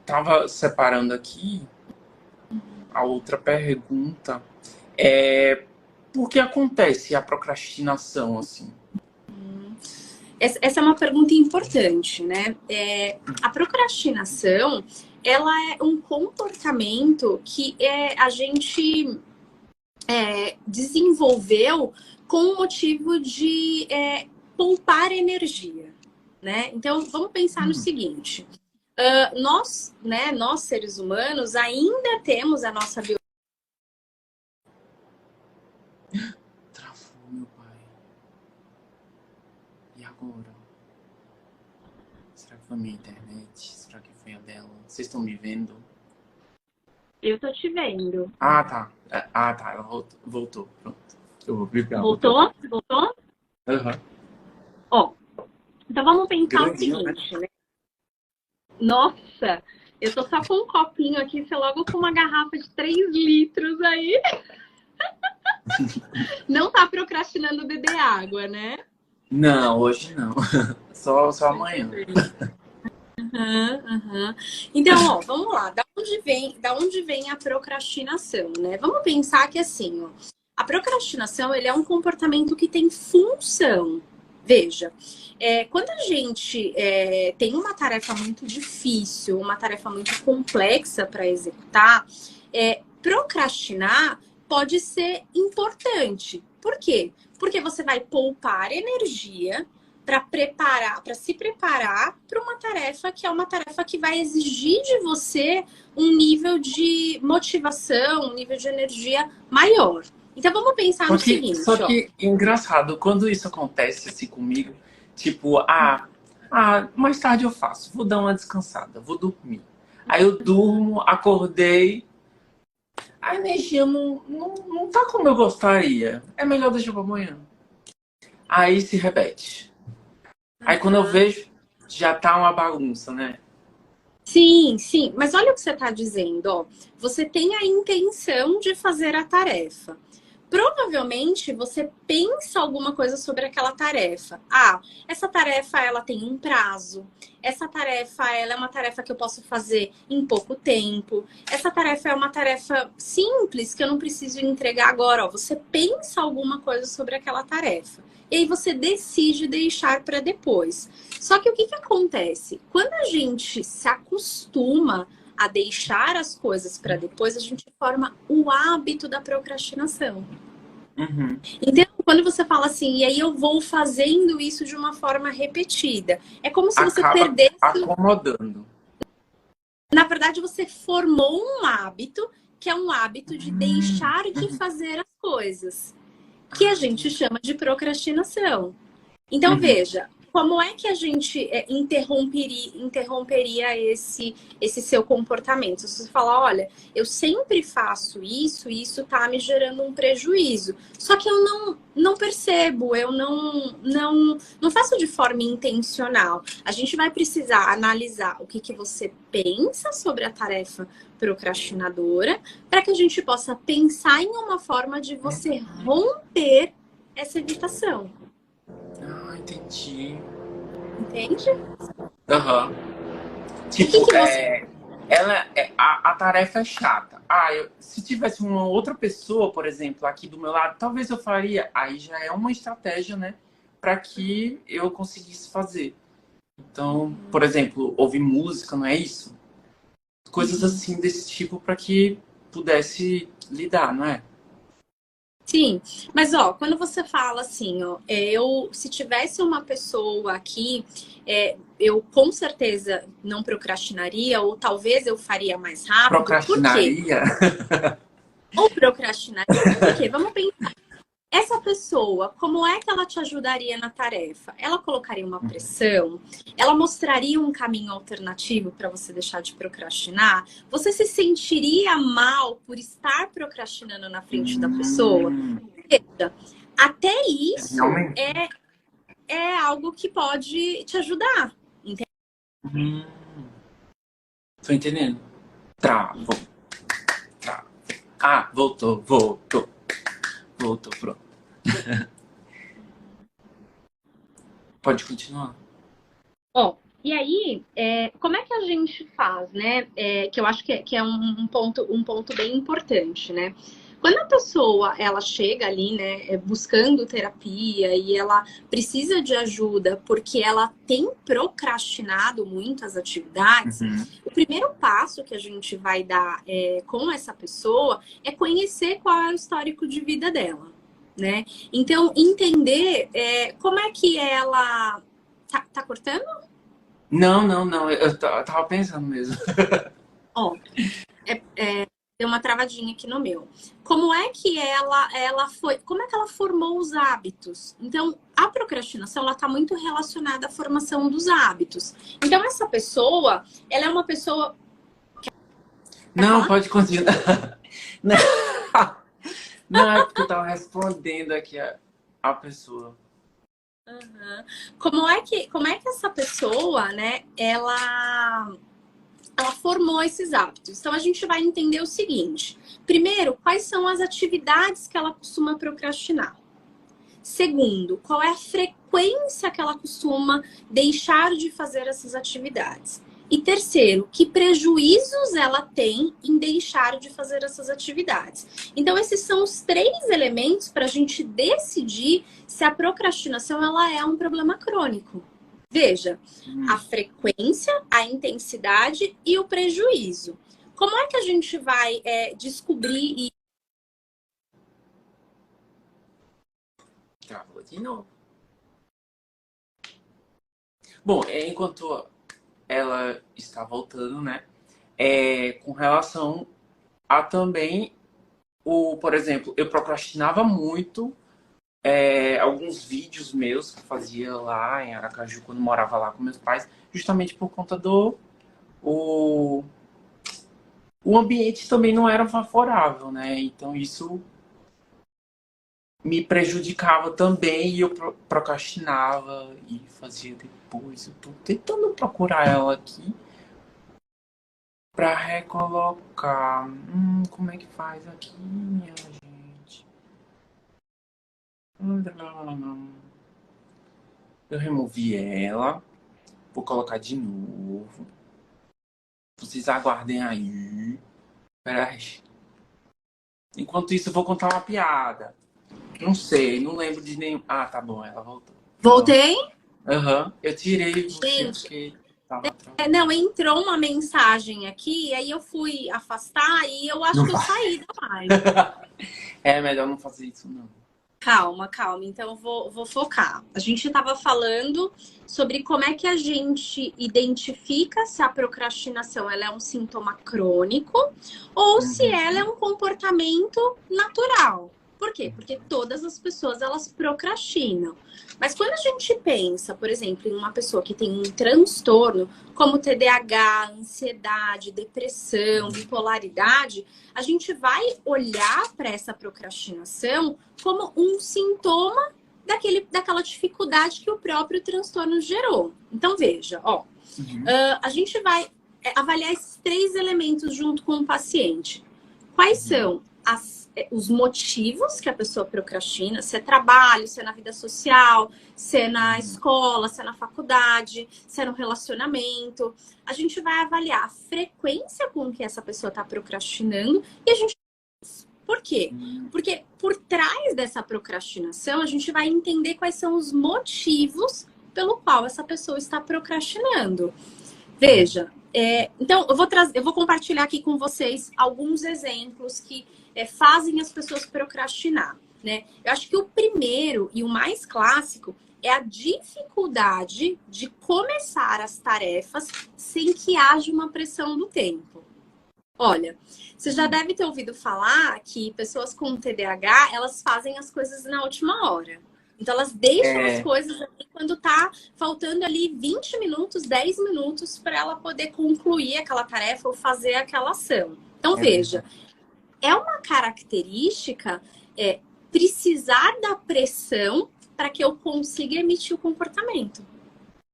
tava separando aqui a outra pergunta. É, por que acontece a procrastinação, assim? Essa é uma pergunta importante, né? A procrastinação, ela é um comportamento que a gente desenvolveu com o motivo de poupar energia, né? Então, vamos pensar no seguinte. Nós, seres humanos, ainda temos a nossa biologia. Travou, meu pai. E agora? Será que foi minha internet? Será que foi a dela? Vocês estão me vendo? Eu tô te vendo. Ah, tá. Ah, tá. Ela voltou. Pronto. Eu vou ficar, voltou. Voltou? Voltou? Aham. Ó, então vamos pensar o Grandinho, né? seguinte, né? Nossa, eu tô só com um copinho aqui, você logo com uma garrafa de 3 litros aí. Não tá procrastinando beber água, né? Não, hoje não. Só amanhã. Uhum, uhum. Então, ó, vamos lá. Da onde vem a procrastinação, né? Vamos pensar que assim, ó, a procrastinação ele é um comportamento que tem função. Veja, quando a gente tem uma tarefa muito difícil, uma tarefa muito complexa para executar, procrastinar pode ser importante. Por quê? Porque você vai poupar energia para se preparar para uma tarefa que é uma tarefa que vai exigir de você um nível de motivação, um nível de energia maior. Então vamos pensar Só no que, só seguinte, ó. que engraçado, quando isso acontece assim comigo, tipo, mais tarde eu faço, vou dar uma descansada, vou dormir. Aí eu durmo, acordei, a energia não tá como eu gostaria. É melhor deixar pra amanhã. Aí se repete. Aí quando eu vejo, já tá uma bagunça, né? Sim, sim, mas olha o que você está dizendo, ó. Você tem a intenção de fazer a tarefa. Provavelmente você pensa alguma coisa sobre aquela tarefa. Ah, essa tarefa ela tem um prazo. Essa tarefa ela é uma tarefa que eu posso fazer em pouco tempo. Essa tarefa é uma tarefa simples que eu não preciso entregar agora. Ó. Você pensa alguma coisa sobre aquela tarefa. E aí você decide deixar para depois. Só que o que acontece? Quando a gente se acostuma a deixar as coisas para depois, a gente forma o hábito da procrastinação. Uhum. Então, quando você fala assim, e aí eu vou fazendo isso de uma forma repetida, é como se você Acaba perdesse. acomodando. Na verdade, você formou um hábito, que é um hábito de deixar de Uhum. fazer as coisas, que a gente Entendi. chama de procrastinação. Então, Uhum. veja, como é que a gente interromperia esse seu comportamento? Se você falar, olha, eu sempre faço isso e isso tá me gerando um prejuízo. Só que eu não percebo, eu não faço de forma intencional. A gente vai precisar analisar o que você pensa sobre a tarefa procrastinadora para que a gente possa pensar em uma forma de você romper essa evitação. Ah, entendi. Entende? Aham. O que Tipo, que você. a tarefa é chata. Se tivesse uma outra pessoa, por exemplo, aqui do meu lado, talvez eu faria. Aí já é uma estratégia, né, para que eu conseguisse fazer. Então, por exemplo, ouvir música, não é isso? Coisas assim desse tipo para que pudesse lidar, não é? Sim, mas ó, quando você fala assim, ó, se tivesse uma pessoa aqui, eu com certeza não procrastinaria, ou talvez eu faria mais rápido. Por quê? Procrastinaria? Ou procrastinaria, por quê? Vamos pensar. Essa pessoa, como é que ela te ajudaria na tarefa? Ela colocaria uma pressão? Ela mostraria um caminho alternativo para você deixar de procrastinar? Você se sentiria mal por estar procrastinando na frente da pessoa? Hum, Veja, até isso realmente. é algo que pode te ajudar. Entende? Hum, tô entendendo. Travou, travou. Ah, voltou, pronto. Pode continuar. Ó, E aí, como é que a gente faz, né? Que eu acho que é um ponto bem importante, né? Quando a pessoa ela chega ali, né, buscando terapia e ela precisa de ajuda porque ela tem procrastinado muito as atividades, Uhum. o primeiro passo que a gente vai dar com essa pessoa é conhecer qual é o histórico de vida dela, né? Então, entender como é que ela. Tá cortando? Não, não, não. Eu tava pensando mesmo. Ó, deu uma travadinha aqui no meu. Como é que ela foi, como é que ela formou os hábitos? Então, a procrastinação ela está muito relacionada à formação dos hábitos. Então, essa pessoa, ela é uma pessoa. Quer Não, falar? pode continuar. Não, não, é porque eu tava respondendo aqui a pessoa. Uhum. Como é que essa pessoa, né, ela formou esses hábitos? Então, a gente vai entender o seguinte: primeiro, quais são as atividades que ela costuma procrastinar? Segundo, qual é a frequência que ela costuma deixar de fazer essas atividades? E terceiro, que prejuízos ela tem em deixar de fazer essas atividades? Então, esses são os três elementos para a gente decidir se a procrastinação ela é um problema crônico. Veja, a frequência, a intensidade e o prejuízo. Como é que a gente vai descobrir? Travou de novo. Bom, enquanto ela está voltando, né? Com relação a também por exemplo, eu procrastinava muito alguns vídeos meus que eu fazia lá em Aracaju, quando morava lá com meus pais, justamente por conta o, o ambiente também não era favorável, né? Então isso me prejudicava também e eu procrastinava e fazia depois. Eu tô tentando procurar ela aqui para recolocar. Como é que faz aqui, minha gente? Eu removi ela. Vou colocar de novo. Vocês aguardem aí. Peraí. Enquanto isso, eu vou contar uma piada. Não sei, não lembro de nenhum. Ah, tá bom, ela voltou. Pronto. Voltei? Aham. Eu tirei você Gente, porque tava não, travando. entrou uma mensagem aqui, aí eu fui afastar e eu acho Não que eu vai. saí da live. É melhor não fazer isso, não. Calma, calma. Então eu vou focar. A gente estava falando sobre como é que a gente identifica se a procrastinação ela é um sintoma crônico ou se ela é Uhum. um comportamento natural. Por quê? Porque todas as pessoas elas procrastinam. Mas quando a gente pensa, por exemplo, em uma pessoa que tem um transtorno, como TDAH, ansiedade, depressão, bipolaridade, a gente vai olhar para essa procrastinação como um sintoma daquela dificuldade que o próprio transtorno gerou. Então, veja, Uhum. a gente vai avaliar esses três elementos junto com o paciente. Quais Uhum. são os motivos que a pessoa procrastina, se é trabalho, se é na vida social, se é na escola, se é na faculdade, se é no relacionamento. A gente vai avaliar a frequência com que essa pessoa está procrastinando e a gente. Por quê? Porque por trás dessa procrastinação, a gente vai entender quais são os motivos pelo qual essa pessoa está procrastinando. Veja, então eu vou compartilhar aqui com vocês alguns exemplos que fazem as pessoas procrastinar, né? Eu acho que o primeiro e o mais clássico é a dificuldade de começar as tarefas sem que haja uma pressão do tempo. Olha, você já deve ter ouvido falar que pessoas com TDAH, elas fazem as coisas na última hora. Então, elas deixam as É, coisas ali quando tá faltando ali 20 minutos, 10 minutos para ela poder concluir aquela tarefa ou fazer aquela ação. Então, é veja, verdade. é uma característica precisar da pressão para que eu consiga emitir o comportamento.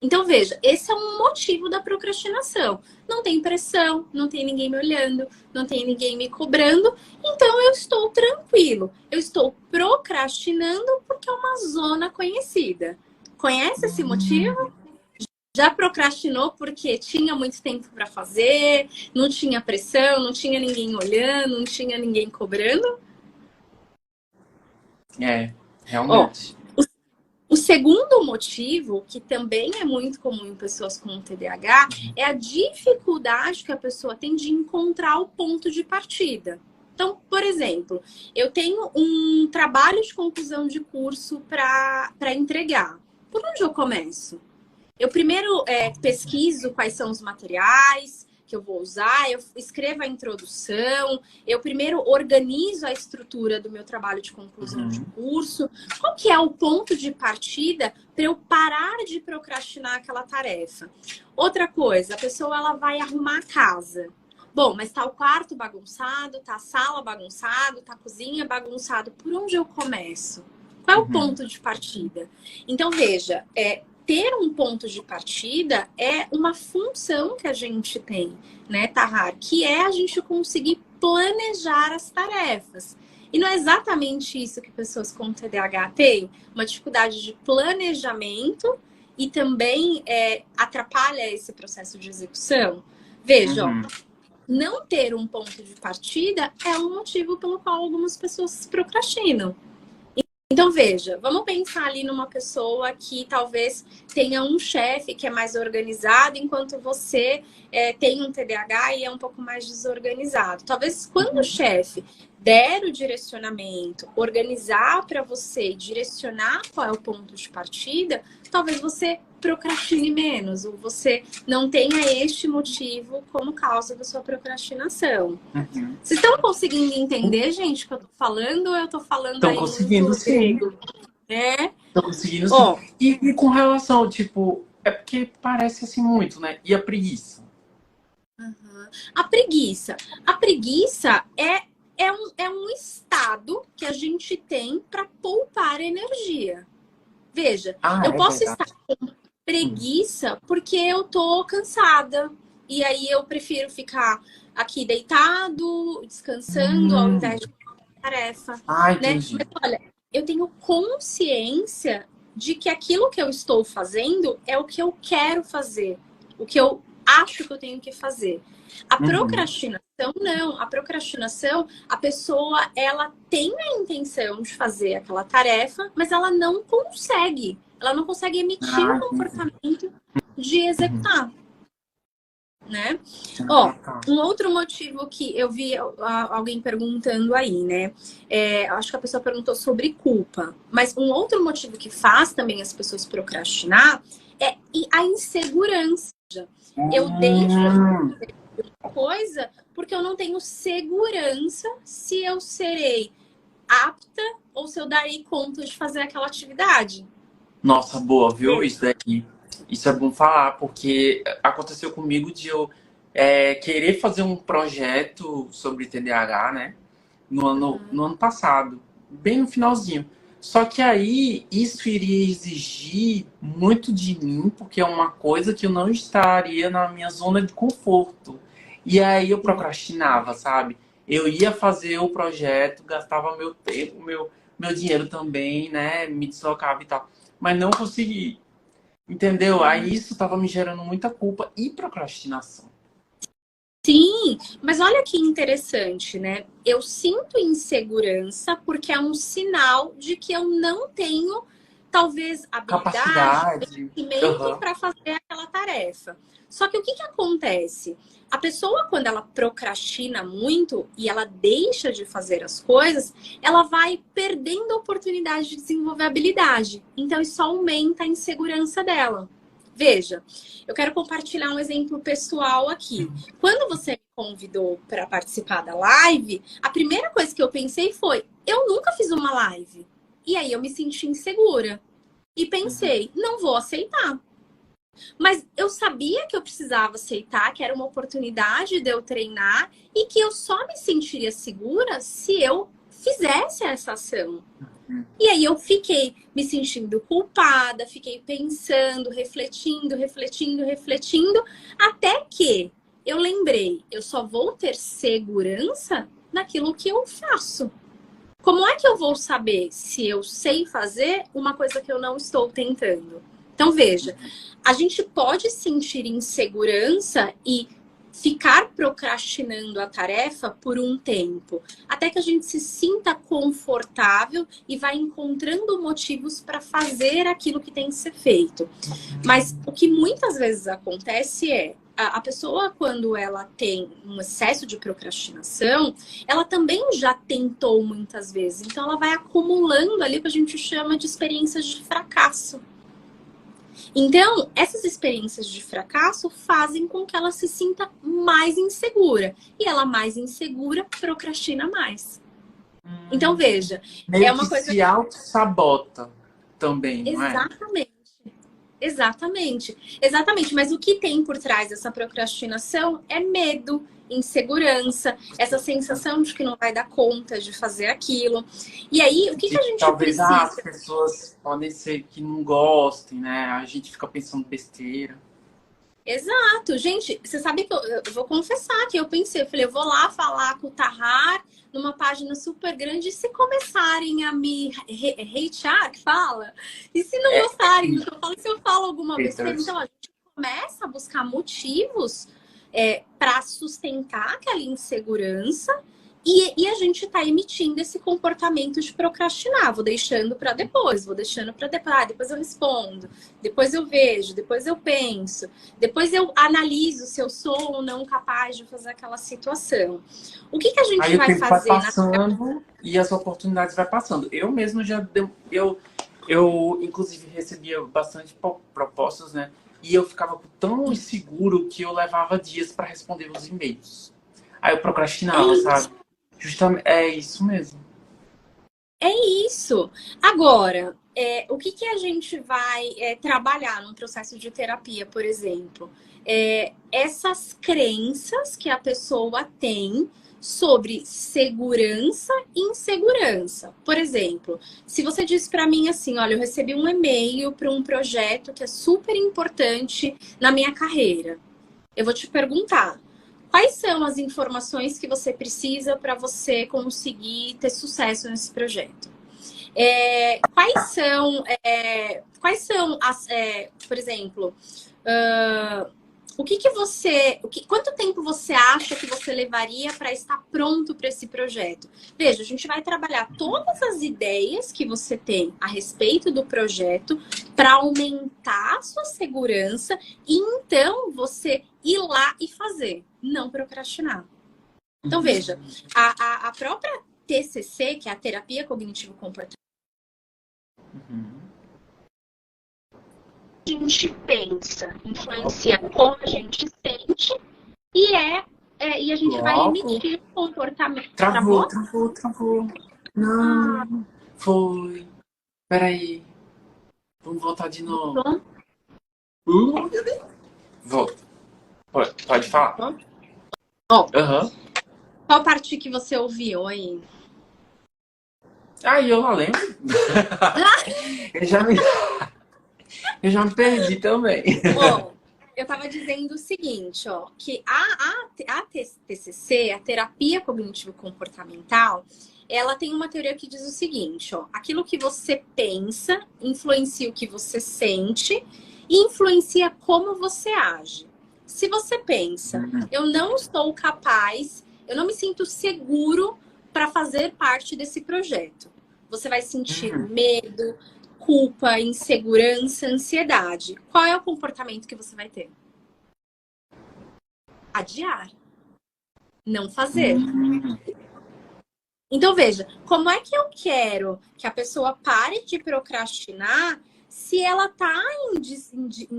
Então, veja, esse é um motivo da procrastinação. Não tem pressão, não tem ninguém me olhando, não tem ninguém me cobrando, então eu estou tranquilo. Eu estou procrastinando porque é uma zona conhecida. Conhece esse motivo? Já procrastinou porque tinha muito tempo para fazer, não tinha pressão, não tinha ninguém olhando, não tinha ninguém cobrando? É, Ó, realmente. o segundo motivo, que também é muito comum em pessoas com TDAH, é a dificuldade que a pessoa tem de encontrar o ponto de partida. Então, por exemplo, eu tenho um trabalho de conclusão de curso para entregar. Por onde eu começo? Eu primeiro pesquiso quais são os materiais que eu vou usar, eu escrevo a introdução, eu primeiro organizo a estrutura do meu trabalho de conclusão de curso. Qual que é o ponto de partida para eu parar de procrastinar aquela tarefa? Outra coisa, a pessoa ela vai arrumar a casa. Bom, mas tá o quarto bagunçado, tá a sala bagunçado, tá a cozinha bagunçado. Por onde eu começo? Qual é o ponto de partida? Então, veja, ter um ponto de partida é uma função que a gente tem, né, Tahar? Que é a gente conseguir planejar as tarefas. E não é exatamente isso que pessoas com TDAH têm? Uma dificuldade de planejamento e também atrapalha esse processo de execução? Veja, ó, não ter um ponto de partida é um motivo pelo qual algumas pessoas procrastinam. Então, veja, vamos pensar ali numa pessoa que talvez tenha um chefe que é mais organizado, enquanto você tem um TDAH e é um pouco mais desorganizado. Talvez quando o chefe der o direcionamento, organizar para você, direcionar qual é o ponto de partida, talvez você procrastine menos, ou você não tenha este motivo como causa da sua procrastinação. Vocês estão conseguindo entender, gente, o que eu tô falando, ou eu tô falando Estão aí conseguindo, muito sim. grego? Né? Estão conseguindo, sim. Ó, E com relação, tipo, é porque parece assim muito, né? E a preguiça? a preguiça. A preguiça é um estado que a gente tem para poupar energia. Veja, Ah, eu é posso estar verdade. com preguiça porque eu tô cansada. E aí eu prefiro ficar aqui deitado, descansando, ao invés de tarefa, Ah, né? entendi. Mas olha, eu tenho consciência de que aquilo que eu estou fazendo é o que eu quero fazer, o que eu acho que eu tenho que fazer. A procrastinação, não. A procrastinação, a pessoa, ela tem a intenção de fazer aquela tarefa, mas ela não consegue. Ela não consegue emitir o Ah, entendi. comportamento de executar, né? Ó, Ah, tá. um outro motivo que eu vi alguém perguntando aí, né? Acho que a pessoa perguntou sobre culpa. Mas um outro motivo que faz também as pessoas procrastinar é a insegurança. Eu deixo de Hum, fazer coisa porque eu não tenho segurança se eu serei apta ou se eu darei conta de fazer aquela atividade. nossa, boa, viu? Isso daqui. Isso é bom falar, porque aconteceu comigo de eu querer fazer um projeto sobre TDAH, né? No ano passado, bem no finalzinho. Só que aí isso iria exigir muito de mim, porque é uma coisa que eu não estaria na minha zona de conforto. E aí eu procrastinava, sabe? Eu ia fazer o projeto, gastava meu tempo, meu dinheiro também, né? Me deslocava e tal. Mas não consegui, entendeu? Aí isso tava me gerando muita culpa e procrastinação. Sim, mas olha que interessante, né? Eu sinto insegurança porque é um sinal de que eu não tenho, talvez, habilidade, Capacidade. conhecimento Aham. para fazer aquela tarefa. Só que o que acontece? A pessoa, quando ela procrastina muito e ela deixa de fazer as coisas, ela vai perdendo a oportunidade de desenvolver habilidade. Então, isso aumenta a insegurança dela. Veja, eu quero compartilhar um exemplo pessoal aqui. Quando você me convidou para participar da live, a primeira coisa que eu pensei foi: eu nunca fiz uma live. E aí eu me senti insegura. E pensei: não vou aceitar. Mas eu sabia que eu precisava aceitar, que era uma oportunidade de eu treinar e que eu só me sentiria segura se eu fizesse essa ação. E aí eu fiquei me sentindo culpada, fiquei pensando, refletindo, refletindo, refletindo, até que eu lembrei, eu só vou ter segurança naquilo que eu faço. Como é que eu vou saber se eu sei fazer uma coisa que eu não estou tentando? Então, veja, a gente pode sentir insegurança e ficar procrastinando a tarefa por um tempo, até que a gente se sinta confortável e vai encontrando motivos para fazer aquilo que tem que ser feito. Mas o que muitas vezes acontece é a pessoa, quando ela tem um excesso de procrastinação, ela também já tentou muitas vezes. Então, ela vai acumulando ali o que a gente chama de experiências de fracasso. Então, essas experiências de fracasso fazem com que ela se sinta mais insegura. E ela mais insegura procrastina mais. Então, veja, meio é uma que coisa se auto-sabota também, não é? Exatamente. Exatamente. Exatamente. Mas o que tem por trás dessa procrastinação é medo, insegurança, essa sensação de que não vai dar conta de fazer aquilo. E aí, o que a gente Talvez as precisa? pessoas podem ser que não gostem, né? A gente fica pensando besteira. Exato. Gente, você sabe que eu vou confessar que eu pensei, eu falei, eu vou lá falar com o Tahar numa página super grande e se começarem a me hatear, que fala? E se não gostarem do que eu falo, se eu falo alguma besteira, então a gente começa a buscar motivos para sustentar aquela insegurança e a gente está emitindo esse comportamento de procrastinar. Vou deixando para depois, vou deixando para depois. Ah, depois eu respondo, depois eu vejo, depois eu penso, depois eu analiso se eu sou ou não capaz de fazer aquela situação. O que a gente Aí o vai tempo vai fazer passando e as oportunidades vai passando. Eu mesmo já eu inclusive recebia bastante propostas, né? E eu ficava tão inseguro que eu levava dias para responder os e-mails. Aí eu procrastinava, sabe? Justamente, é isso mesmo. É isso. Agora, o que a gente vai trabalhar no processo de terapia, por exemplo? Essas crenças que a pessoa tem sobre segurança e insegurança. Por exemplo, se você diz para mim assim, olha, eu recebi um e-mail para um projeto que é super importante na minha carreira. Eu vou te perguntar, quais são as informações que você precisa para você conseguir ter sucesso nesse projeto? Quais são as, por exemplo, quanto tempo você acha que você levaria para estar pronto para esse projeto? Veja, a gente vai trabalhar todas as ideias que você tem a respeito do projeto para aumentar a sua segurança e então você ir lá e fazer, não procrastinar. Então, veja, a própria TCC, que é a terapia cognitivo-comportamental, a gente pensa, influencia como a gente sente e a gente vai emitir comportamento. Travou. Não, foi. Peraí. Vamos voltar de novo. Volta. Pode falar. Qual parte que você ouviu aí? Eu lá lembro. Eu já me perdi também. Eu estava dizendo o seguinte, que a TCC, a terapia cognitivo-comportamental, ela tem uma teoria que diz o seguinte, aquilo que você pensa influencia o que você sente e influencia como você age. Se você pensa, eu não estou capaz, eu não me sinto seguro para fazer parte desse projeto. Você vai sentir medo, culpa, insegurança, ansiedade. Qual é o comportamento que você vai ter? Adiar. Não fazer. Então, veja, como é que eu quero que a pessoa pare de procrastinar se ela tá em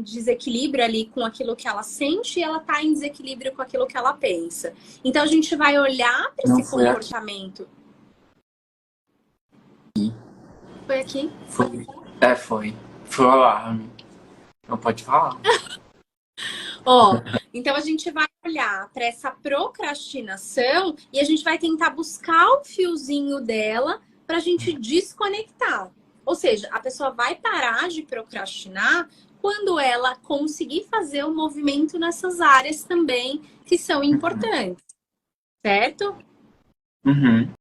desequilíbrio ali com aquilo que ela sente e ela tá em desequilíbrio com aquilo que ela pensa? Então, a gente vai olhar para esse comportamento. Foi aqui? Foi. Foi o alarme. Não pode falar. Então a gente vai olhar para essa procrastinação e a gente vai tentar buscar o fiozinho dela para a gente desconectar. Ou seja, a pessoa vai parar de procrastinar quando ela conseguir fazer o movimento nessas áreas também que são importantes. Certo?